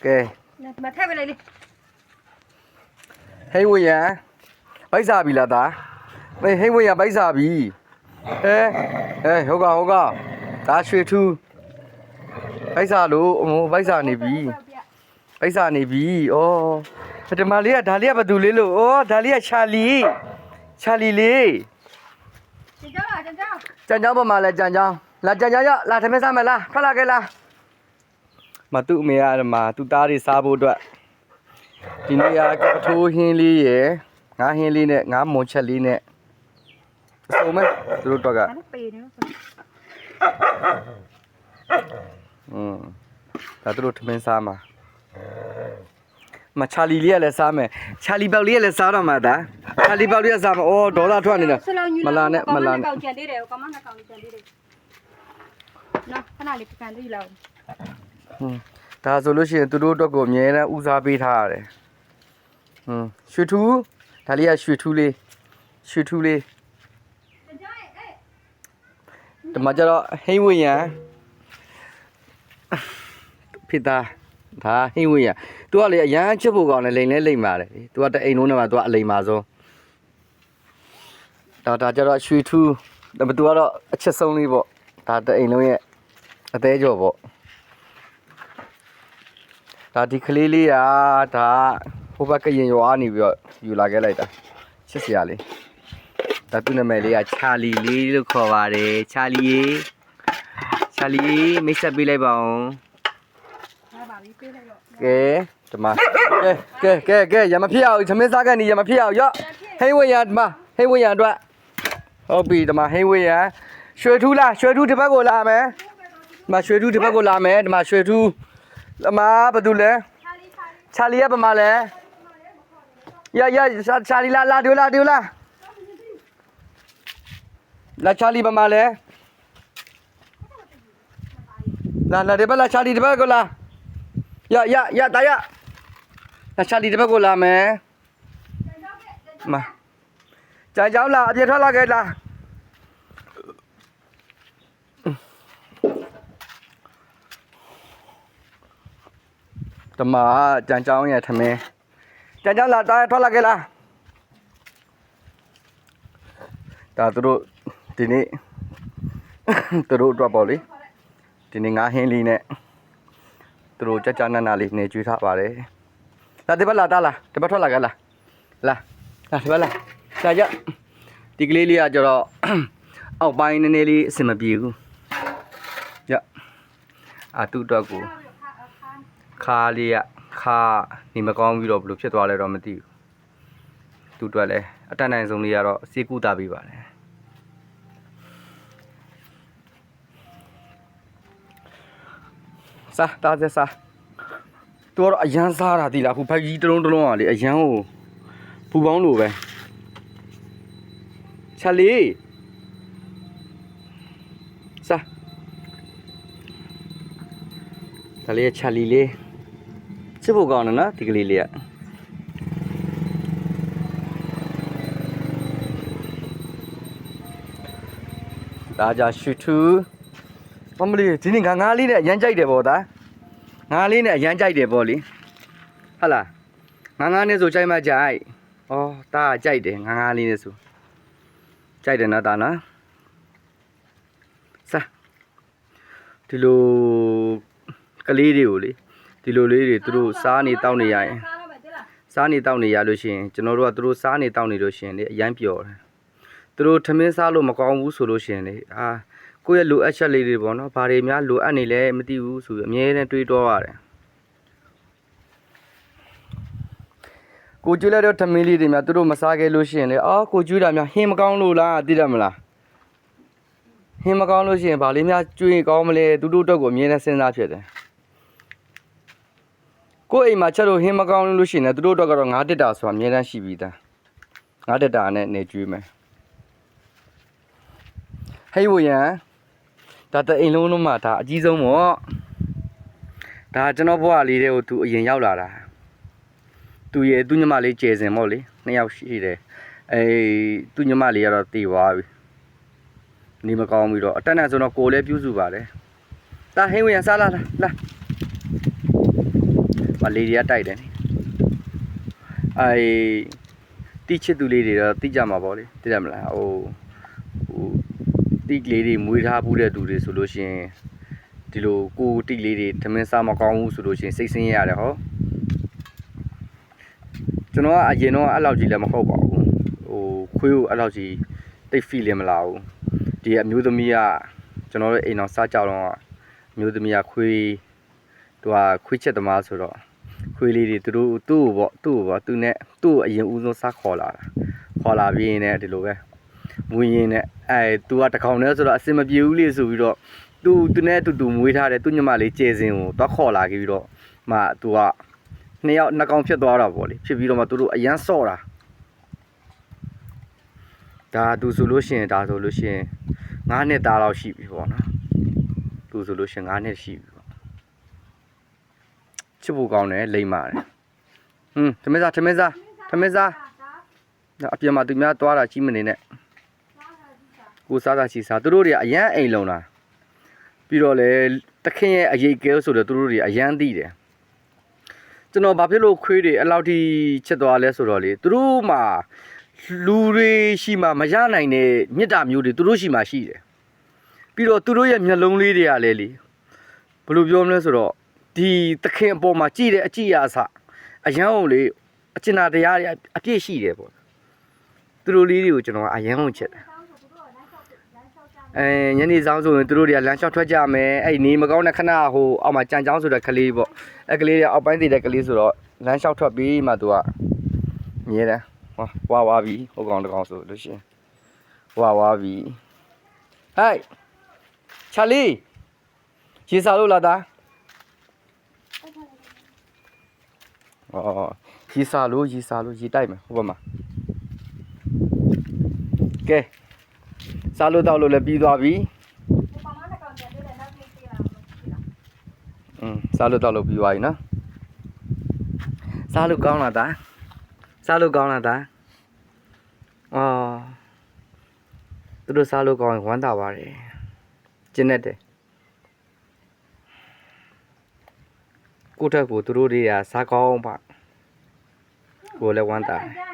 kê mà thay về đây đi hay quên à bấy giờ bị là ta mày hay quên à bấy giờ bị ê ê hô ga ta xuôi thu bấy giờ luôn bấy giờ này bị bấy giờ này bị ôแต่มาเรียดาเรียประตูเลยลูกโอ้ดาเรียชาลีเลย chân cháu à chân cháu จันเจ้าประมาณอะไรจันเจ้าลาจันเจ้าเยอะลาทำไมซ้ำมาลาพระลาแกลามาตุเมียมาตุตาดิซาบูด้วยทีนี้ยากระทู้หินลีเอ๋งาหินลีเนี่ยงาหมูเชลีเนี่ยสู้ไหมตัวตัวกะ nó pì nữa แต่ตัวทำไมซ้ำมาชาลีเรียเลยซ้ำไหมชาลีเบลเรียเลยซ้ำมาด่าชาลีเบลเรียซ้ำโอ้ดอลลาร์ทั่วนี่นะมาลาเนี่ยมาลา cầu chèn đi đều có món nào cầu chèn đi đều nó cái nào liệt chèn đi lâu ဒါဆိုလို့ရှိရင်သူတို့အတွက်ကိုအမြဲတမ်းဦးစားပေးထားရတယ်ရွှေထူးဒါလေးကရွှေထူးလေးဒီမှာကျတော့ဟိန်းဝင်းရံဖြစ်သားဒါဟိန်းဝင်းရံသူကလေအရန်ချစ်ဖို့ကောင်းတယ်လိမ်လဲလိမ်ပါတယ်သူကတအိမ်လုံးထဲမှာသူကအလိမ်ပါဆုံးဒါကျတော့ရွှေထူးဒါပေမဲ့သူကတော့အချစ်ဆုံးလေးပေါ့ဒါတအိမ်လုံးရဲ့အသေးကြော်ပေါ့ဒါဒီကလေးလေးอ่ะဒါဟိုဘက်ကရင်ရွာနေပြီးတော့ယူလာခဲ့လိုက်တာချစ်စရာလေးဒါသူ့နာမည်လေးကချာလီလေးလို့ခေါ်ပါတယ်ချာလီမိတ်ဆက်ပေးလိုက်ပါဦး nó bảo đi pì đây rồi ကဲဒီမှာကဲရမဖြစ်အောင်သမင်းစားကနေရမဖြစ်အောင်ရော့ဟိန်းဝင်းရဒီမှာဟိန်းဝင်းရအတွက်ဟုတ်ပြီဒီမှာဟိန်းဝင်းရရွှေထူးလားရွှေထူးဒီဘက်ကိုလာမယ်ဒီမှာရွှေထူးဒီဘက်ကိုလာမယ်ဒီမှာရွှေထူးအမဘာတူလဲချာလီရပမာလဲရချာလီလာ丢啦လာချာလီပမာလဲလာဒီဘက်လာချာလီဒီဘက်ကိုလာရတာရလာချာလီဒီဘက်ကိုလာမယ်မကြိုင်ကြောင်းလာအပြည့်ထွက်လာခဲ့လားတမကြံကြောင်းရဲ့ထမင်းကြံကြောင်းလာတာထွက်လာခဲ့လားဒါသူတို့ဒီနေ့သူတို့အတွက်ပေါ့လေဒီနေ့ငါဟင်းလေးနဲ့သူတို့ကြနနာလေးနေကျွေးထားပါတယ်လာဒီဘက်လာတာလားဒီဘက်ထွက်လာခဲ့လားလာဒီဘက်လာကြာကြဒီကလေးလေးကကျတော့အောက်ပိုင်းနည်းနည်းလေးအဆင်မပြေဘူးကြသူ့အတွက်ကိုခါလေးခါနေမကောင်းပြီးတော့ဘယ်လိုဖြစ်သွားလဲတော့မသိဘူးသူ့အတွက်လည်းအတတ်နိုင်ဆုံးလေးကတော့စေကူတာပေးပါတယ်စားတားစားသူကတော့အရန်စားတာဒီလားအခုဖိုက်ကြီးတလုံးอ่ะလေအရန်ကိုပူပေါင်းလို့ပဲချက်လေးစားဒါလေးချက်လီလေးချစ်ဖို့ကောင်းတယ်နော်ဒီကလေးလေးကဒါကြရွှေထူးမမလေးဒီနေ့ငါးလေးနဲ့အရန်ကြိုက်တယ်ပေါ့ဒါငါးလေးနဲ့အရန်ကြိုက်တယ်ပေါ့လေဟုတ်လားငါးနဲ့ဆိုကြိုက်မှကြိုက်ဩဒါကြိုက်တယ်ငါးလေးနဲ့ဆိုကြိုက်တယ်နော်ဒါနော်စားဒီလိုကလေးတွေကိုလေဒီလိုလေးတွေသူတို့စားနေတောက်နေရရင်စားနေတောက်နေရလို့ရှိရင်ကျွန်တော်တို့ကသူတို့စားနေတောက်နေလို့ရှိရင်လေအရန်ပျော်တယ်သူတို့ထမင်းစားလို့မကောင်းဘူးဆိုလို့ရှိရင်လေကိုယ့်ရဲ့လိုအပ်ချက်လေးတွေပေါ့နော်ဘာတွေများလိုအပ်နေလဲမသိဘူးဆိုပြီးအမြဲတမ်းတွေးတောရတယ်ကိုကျွေးလိုက်တော့ထမင်းလေးတွေများသူတို့မစားခဲ့လို့ရှိရင်လေကိုကျွေးတာများဟင်းမကောင်းလို့လားသိတယ်မလားဟင်းမကောင်းလို့ရှိရင်ဘာလေးများကျွေးကောင်းမလဲသူတို့တော့ကိုအမြဲတမ်းစဉ်းစားဖြစ်တယ်ကိုအိမ်မှာချက်လို့ဟင်းမကောင်းလို့ရှိရင်သူတို့တော့ကတော့ငါးတက်တာဆိုတာအမြဲတမ်းရှိပြီးသားငါးတက်တာနဲ့နေကျွေးမယ်ဟိုရန်ဒါတအိမ်လုံးမှာဒါအကြီးဆုံးပေါ့ဒါကျွန်တော်ဘွားလေးတွေကိုသူအရင်ရောက်လာတာသူရဲ့သူ့ညီမလေးကျယ်စင်ပေါ့လေနှစ်ယောက်ရှိတယ်သူ့ညီမလေးကတော့တည်သွားပြီနေမကောင်းပြီးတော့အတက်နဲ့ဆိုတော့ကိုလည်းပြုစုပါတယ်ဒါဟိုရန်စားလာ လေတွေကတိုက်တယ်အဲတိချစ်သူလေးတွေတော့တိကြမှာပေါ့လေသိတယ်မလားဟိုတိလေးတွေမွေးထားဘူးတဲ့သူတွေဆိုလို့ရှိရင်ဒီလိုကိုတိလေးတွေသမင်းစားမကောင်းဘူးဆိုလို့ရှိရင်စိတ်ဆင်းရဲရတယ်ဟောကျွန်တော်ကအရင်တော့အဲ့လောက်ကြီးလည်းမဟုတ်ပါဘူးဟိုခွေးကိုအဲ့လောက်ကြီးတိတ် feel လည်းမလာဘူးဒီအမျိုးသမီးကကျွန်တော်တို့အိမ်အောင်စားကြတော့အမျိုးသမီးကခွေးသူကခွေးချက်သမားဆိုတော့ခွေးလေးတွေသူ့ကိုပေါ့သူနဲ့သူ့ကိုအရင်ဦးဆုံးစားခေါ်လာပြီးရင်လည်းဒီလိုပဲမွေးရင်နဲ့သူကတကောင်နဲ့ဆိုတော့အစင်မပြေဘူးလေဆိုပြီးတော့သူနဲ့တူမွေးထားတယ်သူညမလေးကျဲစင်ကိုတော့ခေါ်လာခဲ့ပြီးတော့မှသူကနှစ်ယောက်နှစ်ကောင်ဖြစ်သွားတာပေါ့လေဖြစ်ပြီးတော့မှသူတို့အရန်ဆော့တာဒါသူဆိုလို့ရှိရင်9နှစ်သားလောက်ရှိပြီပေါ့နော်သူဆိုလို့ရှိရင်9နှစ်ရှိပြီပေါ့ချစ်ဖို့ကောင်းတယ်လိမ့်ပါတယ်ထမင်းစားအပြင်မှာသူများသွားတာကြီးမနေနဲ့ကိုစားတာချီစားသူတို့တွေအရန်အိမ်လုံးလာပြီးတော့လေတခင်ရဲ့အရေးကဲဆိုတော့သူတို့တွေအရန်သိတယ်ကျွန်တော်ဘာဖြစ်လို့ခွေးတွေအလောက်ထိချစ်သွားလဲဆိုတော့လေသူတို့မှာလူတွေရှိမှမရနိုင်တဲ့မြစ်တာမျိုးတွေသူတို့ရှိမှရှိတယ်ပြီးတော့သူတို့ရဲ့မျက်လုံးလေးတွေကလည်းလေဘယ်လိုပြောမလဲဆိုတော့ဒီသခင်အပေါ်မှာကြည့်တဲ့အကြည့်အစအရန်ကိုလေအကျဉ်းတရားတွေအပြည့်ရှိတယ်ပေါ့သူတို့လေးတွေကိုကျွန်တော်အရန်ကိုချစ်တယ်ညနေဆောင်ဆိုရင်သူတို့တွေကလမ်းလျှောက်ထွက်ကြမယ်အဲ့နေမကောင်းတဲ့ခဏဟိုအောက်မှာကြံချောင်းဆိုတဲ့ကလေးပေါ့အဲ့ကလေးတွေအောက်ပိုင်းသေးတဲ့ကလေးဆိုတော့လမ်းလျှောက်ထွက်ပြီးမှသူကမြဲတယ်ဝါပြီဟိုကောင်တကောင်ဆိုလို့ရှိရင်ဝါပြီဟဲ့ချာလီရေစားလို့လာတာရေစားလို့ရေတိုက်မယ်ဟိုဘက်မှာကဲစားလို့တောက်လို့လည်းပြီးသွားပြီစားလို့တောက်လို့ပြီးသွားပြီနော်စားလို့ကောင်းလာတာသူတို့စားလို့ကောင်းရင်ဝမ်းသာပါတယ်ကျင်းနဲ့တယ်ကိုယ့်ထက်ကိုသူတို့တွေကစားကောင်းပါကိုလည်းဝမ်းသာတယ်